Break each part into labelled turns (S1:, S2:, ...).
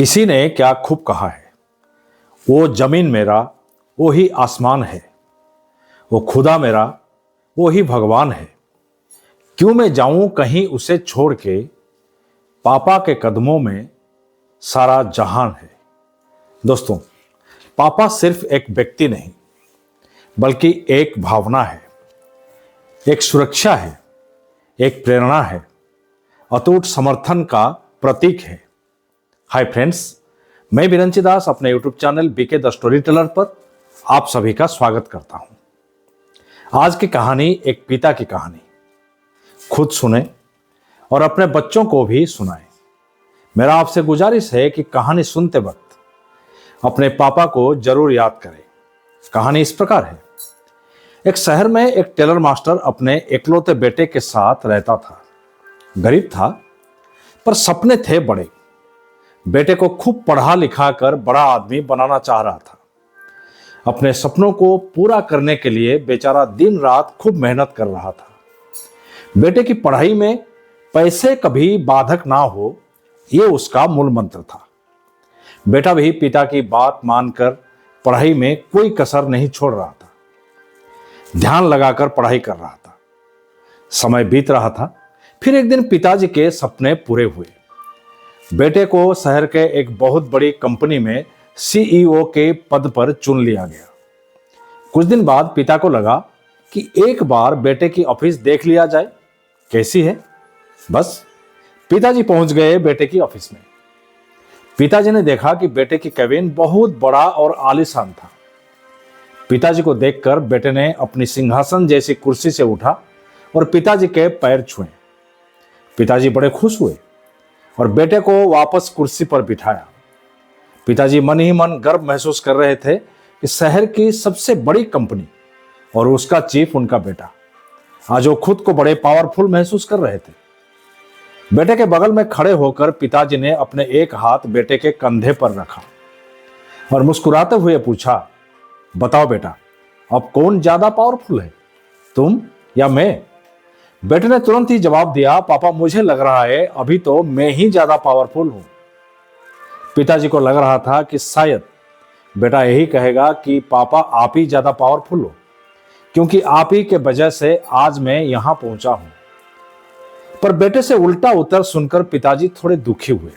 S1: किसी ने क्या खूब कहा है, वो जमीन मेरा वो ही आसमान है, वो खुदा मेरा वो ही भगवान है। क्यों मैं जाऊं कहीं उसे छोड़ के, पापा के कदमों में सारा जहान है। दोस्तों, पापा सिर्फ एक व्यक्ति नहीं बल्कि एक भावना है, एक सुरक्षा है, एक प्रेरणा है, अटूट समर्थन का प्रतीक है। हाय फ्रेंड्स, मैं बिरंची दास अपने YouTube channel BK the story teller पर आप सभी का स्वागत करता हूं। आज की कहानी एक पिता की कहानी। खुद सुने और अपने बच्चों को भी सुनाएं। मेरा आपसे गुजारिश है कि कहानी सुनते वक्त अपने पापा को जरूर याद करें। कहानी इस प्रकार है। एक शहर में एक टेलर मास्टर अपने इकलौते बेटे के साथ रहता था। गरीब था पर सपने थे बड़े। बेटे को खूब पढ़ा लिखा कर बड़ा आदमी बनाना चाह रहा था। अपने सपनों को पूरा करने के लिए बेचारा दिन रात खूब मेहनत कर रहा था। बेटे की पढ़ाई में पैसे कभी बाधक ना हो, यह उसका मूल मंत्र था। बेटा भी पिता की बात मानकर पढ़ाई में कोई कसर नहीं छोड़ रहा था। ध्यान लगाकर पढ़ाई कर रहा था। समय बीत रहा था। फिर एक दिन पिताजी के सपने पूरे हुए। बेटे को शहर के एक बहुत बड़ी कंपनी में सीईओ के पद पर चुन लिया गया। कुछ दिन बाद पिता को लगा कि एक बार बेटे की ऑफिस देख लिया जाए, कैसी है। बस पिताजी पहुंच गए बेटे की ऑफिस में। पिताजी ने देखा कि बेटे की केबिन बहुत बड़ा और आलीशान था। पिताजी को देखकर बेटे ने अपनी सिंहासन जैसी कुर्सी से उठा और पिताजी के पैर छुए। पिताजी बड़े खुश हुए और बेटे को वापस कुर्सी पर बिठाया। पिताजी मन ही मन गर्व महसूस कर रहे थे कि शहर की सबसे बड़ी कंपनी और उसका चीफ उनका बेटा। आज वो खुद को बड़े पावरफुल महसूस कर रहे थे। बेटे के बगल में खड़े होकर पिताजी ने अपने एक हाथ बेटे के कंधे पर रखा और मुस्कुराते हुए पूछा, बताओ बेटा, अब कौन ज्यादा पावरफुल है, तुम या मैं? बेटे ने तुरंत ही जवाब दिया, पापा मुझे लग रहा है अभी तो मैं ही ज्यादा पावरफुल हूं। पिताजी को लग रहा था कि शायद बेटा यही कहेगा कि पापा आप ही ज्यादा पावरफुल हो, क्योंकि आप ही के वजह से आज मैं यहां पहुंचा हूं। पर बेटे से उल्टा उत्तर सुनकर पिताजी थोड़े दुखी हुए,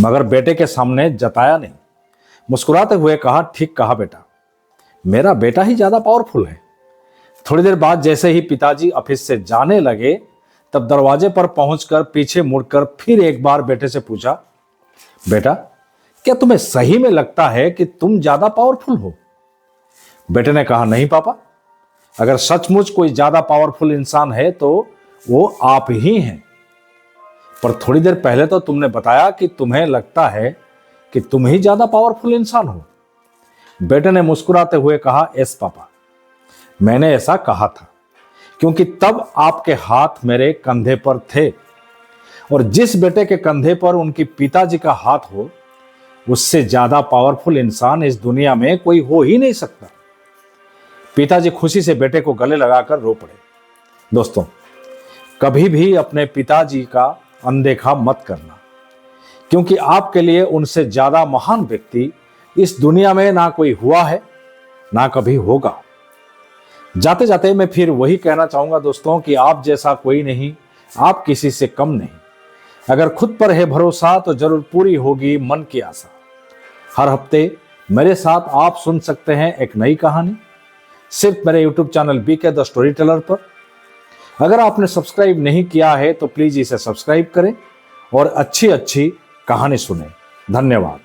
S1: मगर बेटे के सामने जताया नहीं। मुस्कुराते हुए कहा, ठीक कहा बेटा, मेरा बेटा ही ज्यादा पावरफुल है। थोड़ी देर बाद जैसे ही पिताजी ऑफिस से जाने लगे, तब दरवाजे पर पहुंचकर पीछे मुड़कर फिर एक बार बेटे से पूछा, बेटा क्या तुम्हें सही में लगता है कि तुम ज्यादा पावरफुल हो? बेटे ने कहा, नहीं पापा, अगर सचमुच कोई ज्यादा पावरफुल इंसान है तो वो आप ही हैं। पर थोड़ी देर पहले तो तुमने बताया कि तुम्हें लगता है कि तुम ही ज्यादा पावरफुल इंसान हो। बेटे ने मुस्कुराते हुए कहा, यस पापा, मैंने ऐसा कहा था क्योंकि तब आपके हाथ मेरे कंधे पर थे, और जिस बेटे के कंधे पर उनके पिताजी का हाथ हो, उससे ज्यादा पावरफुल इंसान इस दुनिया में कोई हो ही नहीं सकता। पिताजी खुशी से बेटे को गले लगाकर रो पड़े। दोस्तों, कभी भी अपने पिताजी का अनदेखा मत करना, क्योंकि आपके लिए उनसे ज्यादा महान व्यक्ति इस दुनिया में ना कोई हुआ है, ना कभी होगा। जाते जाते मैं फिर वही कहना चाहूंगा दोस्तों कि आप जैसा कोई नहीं, आप किसी से कम नहीं। अगर खुद पर है भरोसा तो जरूर पूरी होगी मन की आशा। हर हफ्ते मेरे साथ आप सुन सकते हैं एक नई कहानी, सिर्फ मेरे YouTube channel BK the story teller पर। अगर आपने सब्सक्राइब नहीं किया है तो प्लीज इसे सब्सक्राइब करें और अच्छी अच्छी कहानी सुने। धन्यवाद।